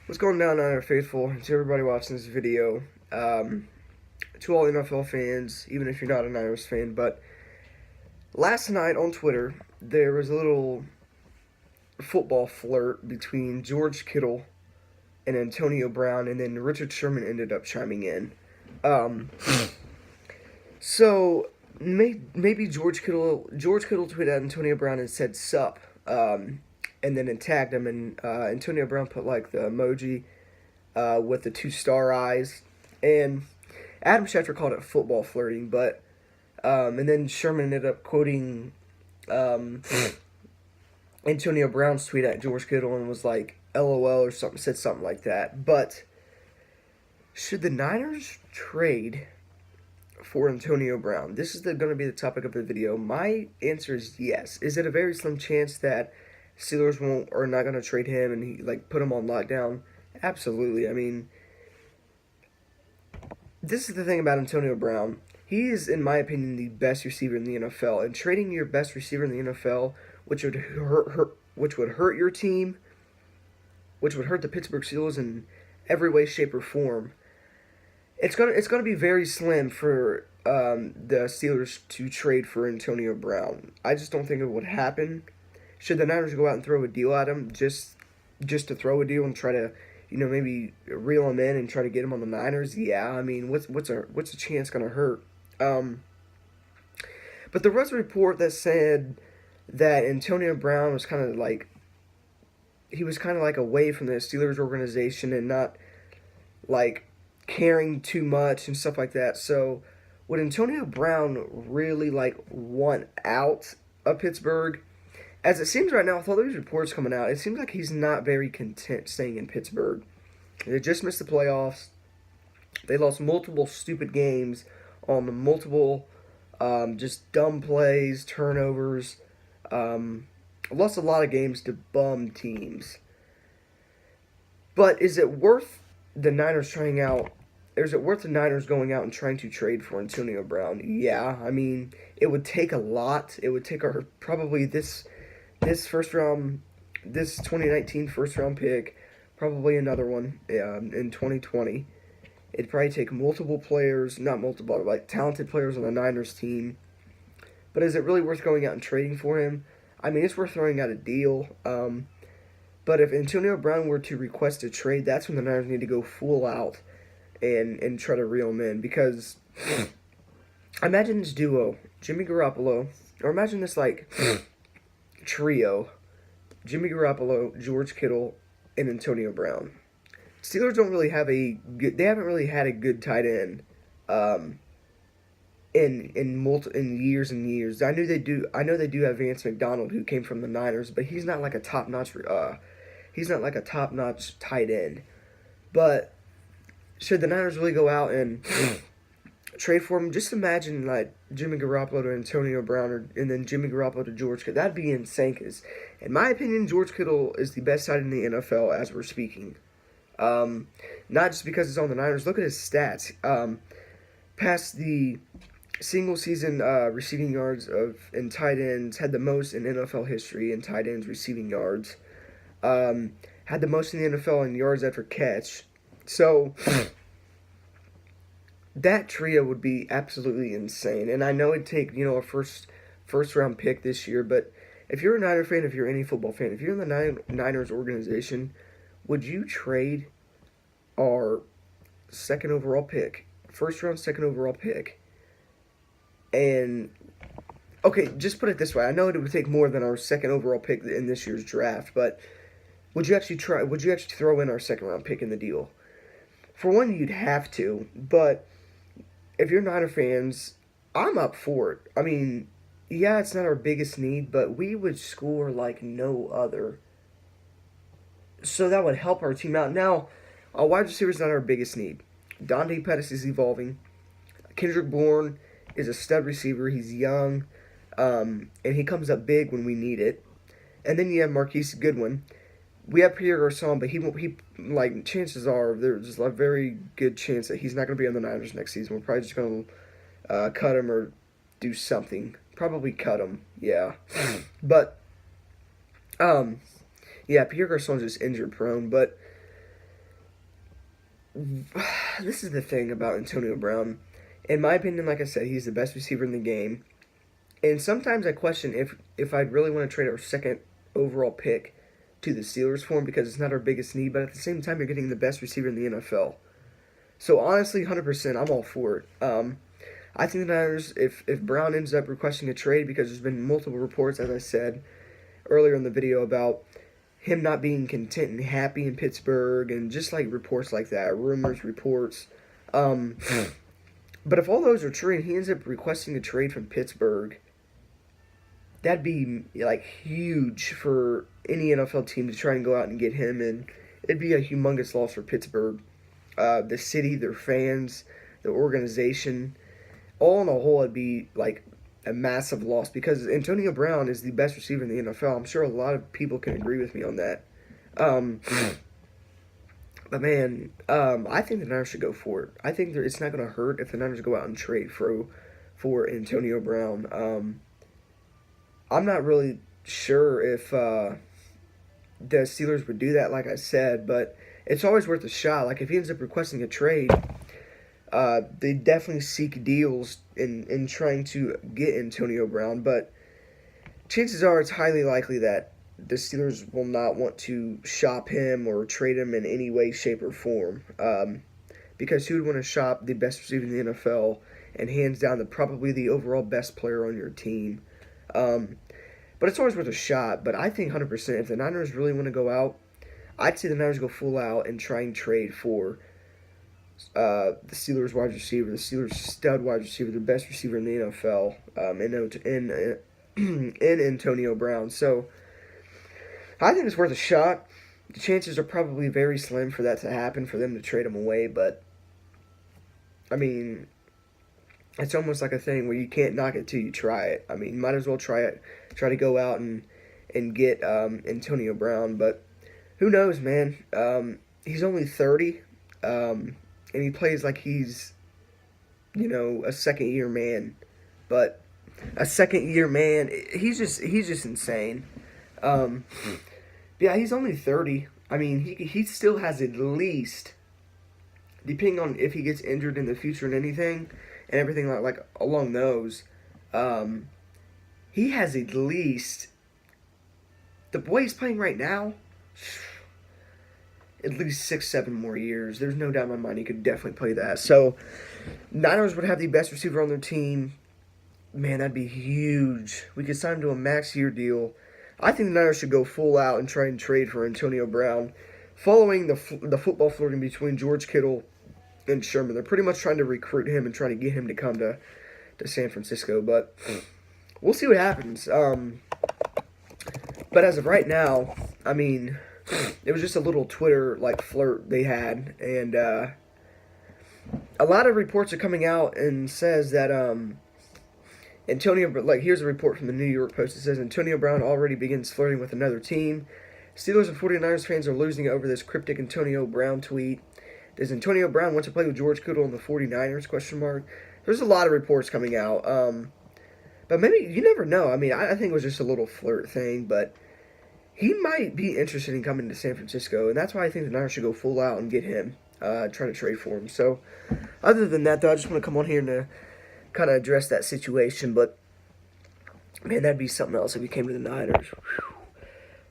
What's going down, Niner faithful? To everybody watching this video, to all NFL fans, even if you're not a Niners fan. But last night on Twitter, there was a little football flirt between George Kittle and Antonio Brown, and then Richard Sherman ended up chiming in. Um, maybe George Kittle tweeted at Antonio Brown and said "sup," and then it tagged him, and Antonio Brown put like the emoji with the two star eyes. And Adam Schefter called it football flirting, but and then Sherman ended up quoting um, Antonio Brown's tweet at George Kittle and was like "LOL" or something, said something like that. But should the Niners trade for Antonio Brown? This is going to be the topic of the video. My answer is yes. Is it a very slim chance that Steelers won't or not going to trade him and put him on lockdown? Absolutely. I mean, this is the thing about Antonio Brown. He is, in my opinion, the best receiver in the NFL. And trading your best receiver in the NFL, which would hurt your team, which would hurt the Pittsburgh Steelers in every way, shape, or form. It's gonna be very slim for the Steelers to trade for Antonio Brown. I just don't think it would happen. Should the Niners go out and throw a deal at him just to throw a deal and try to, maybe reel him in and try to get him on the Niners? Yeah, I mean, what's a chance gonna hurt? Um, but there was a report that said that Antonio Brown was kind of like away from the Steelers organization and not like caring too much and stuff like that. So would Antonio Brown really want out of Pittsburgh? As it seems right now, with all these reports coming out, it seems like he's not very content staying in Pittsburgh. They just missed the playoffs. They lost multiple stupid games on the multiple just dumb plays, turnovers. Lost a lot of games to bum teams. But is it worth the Niners trying out? Is it worth the Niners going out and trying to trade for Antonio Brown? Yeah, I mean, it would take a lot. It would take probably this first round, this 2019 first round pick, probably another one in 2020. It'd probably take multiple players, not multiple, like talented players on the Niners team. But is it really worth going out and trading for him? I mean, it's worth throwing out a deal. But if Antonio Brown were to request a trade, that's when the Niners need to go full out and try to reel him in. Because imagine this duo, Jimmy Garoppolo, or imagine this trio, Jimmy Garoppolo, George Kittle, and Antonio Brown. Steelers don't really have they haven't really had a good tight end in years and years. I know they do have Vance McDonald, who came from the Niners, but he's not like a top notch tight end. But should the Niners really go out and trade for him? Just imagine like Jimmy Garoppolo to Antonio Brown, and then Jimmy Garoppolo to George Kittle. That'd be insane. Because, in my opinion, George Kittle is the best tight end in the NFL as we're speaking. Not just because it's on the Niners. Look at his stats. Past the single season receiving yards in tight ends, had the most in NFL history in tight ends receiving yards. Had the most in the NFL in yards after catch. So that trio would be absolutely insane. And I know it'd take a first round pick this year, but if you're a Niner fan, if you're any football fan, if you're in the Niners organization, would you trade our second overall pick, first round second overall pick, and okay, just put it this way. I know it would take more than our second overall pick in this year's draft, but would you actually throw in our second round pick in the deal? For one, you'd have to, but if you're Niner fans, I'm up for it. I mean, yeah, it's not our biggest need, but we would score like no other. So that would help our team out. Now, a wide receiver is not our biggest need. Dante Pettis is evolving. Kendrick Bourne is a stud receiver. He's young, and he comes up big when we need it. And then you have Marquise Goodwin. We have Pierre Garçon, but chances are there's a very good chance that he's not going to be on the Niners next season. We're probably just going to cut him or do something. Probably cut him, yeah. But yeah, Pierre Garçon's just injured prone, but this is the thing about Antonio Brown. In my opinion, like I said, he's the best receiver in the game. And sometimes I question if I'd really want to trade our second overall pick to the Steelers for him because it's not our biggest need, but at the same time, you're getting the best receiver in the NFL. So honestly, 100%, I'm all for it. I think the Niners, if Brown ends up requesting a trade, because there's been multiple reports, as I said earlier in the video, about him not being content and happy in Pittsburgh, and just like reports like that, rumors, reports. But if all those are true and he ends up requesting a trade from Pittsburgh, that'd be like huge for any NFL team to try and go out and get him, and it'd be a humongous loss for Pittsburgh, the city, their fans, the organization. All in a whole, it'd be like a massive loss because Antonio Brown is the best receiver in the NFL. I'm sure a lot of people can agree with me on that. But man, I think the Niners should go for it. I think it's not going to hurt if the Niners go out and trade for Antonio Brown. I'm not really sure if the Steelers would do that, like I said, but it's always worth a shot. Like if he ends up requesting a trade, they definitely seek deals in trying to get Antonio Brown, but chances are it's highly likely that the Steelers will not want to shop him or trade him in any way, shape, or form. Because who would want to shop the best receiver in the NFL and hands down probably the overall best player on your team? But it's always worth a shot. But I think 100% if the Niners really want to go out, I'd say the Niners go full out and try and trade for the Steelers wide receiver, the Steelers stud wide receiver, the best receiver in the NFL, in Antonio Brown. So I think it's worth a shot. The chances are probably very slim for that to happen, for them to trade him away. But I mean, it's almost like a thing where you can't knock it till you try it. I mean, you might as well try it. Try to go out and get Antonio Brown. But who knows, man? He's only 30. And he plays like he's, a second-year man. But a second-year man, he's just insane. Yeah, he's only 30. I mean, he still has at least, depending on if he gets injured in the future and anything, and everything like along those, he has at least, the way he's playing right now, at least 6-7 more years. There's no doubt in my mind he could definitely play that. So, Niners would have the best receiver on their team. Man, that'd be huge. We could sign him to a max year deal. I think the Niners should go full out and try and trade for Antonio Brown. Following the football flirting between George Kittle and Sherman, they're pretty much trying to recruit him and trying to get him to come to San Francisco. But we'll see what happens. But as of right now, I mean, it was just a little Twitter flirt they had, and a lot of reports are coming out and says that Antonio, here's a report from the New York Post. It says Antonio Brown already begins flirting with another team. Steelers and 49ers fans are losing it over this cryptic Antonio Brown tweet. Does Antonio Brown want to play with George Kittle and the 49ers? There's a lot of reports coming out. But maybe, you never know. I mean, I think it was just a little flirt thing, but he might be interested in coming to San Francisco, and that's why I think the Niners should go full out and get him, try to trade for him. So, other than that, though, I just want to come on here and kind of address that situation, but man, that'd be something else if he came to the Niners. Whew.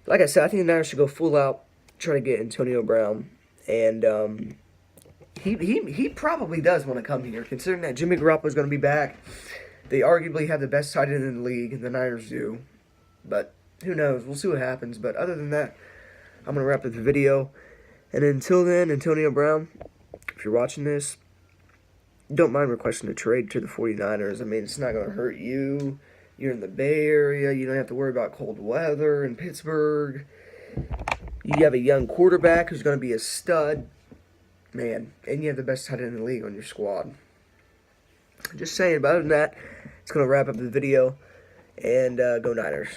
Like I said, I think the Niners should go full out, try to get Antonio Brown, and he probably does want to come here, considering that Jimmy Garoppolo is going to be back. They arguably have the best tight end in the league, and the Niners do, but who knows? We'll see what happens. But other than that, I'm going to wrap up the video, and until then, Antonio Brown, if you're watching this, don't mind requesting a trade to the 49ers. I mean, it's not going to hurt you. You're in the Bay Area. You don't have to worry about cold weather in Pittsburgh. You have a young quarterback who's going to be a stud. Man, and you have the best tight end in the league on your squad. Just saying, but other than that, it's going to wrap up the video. And go Niners.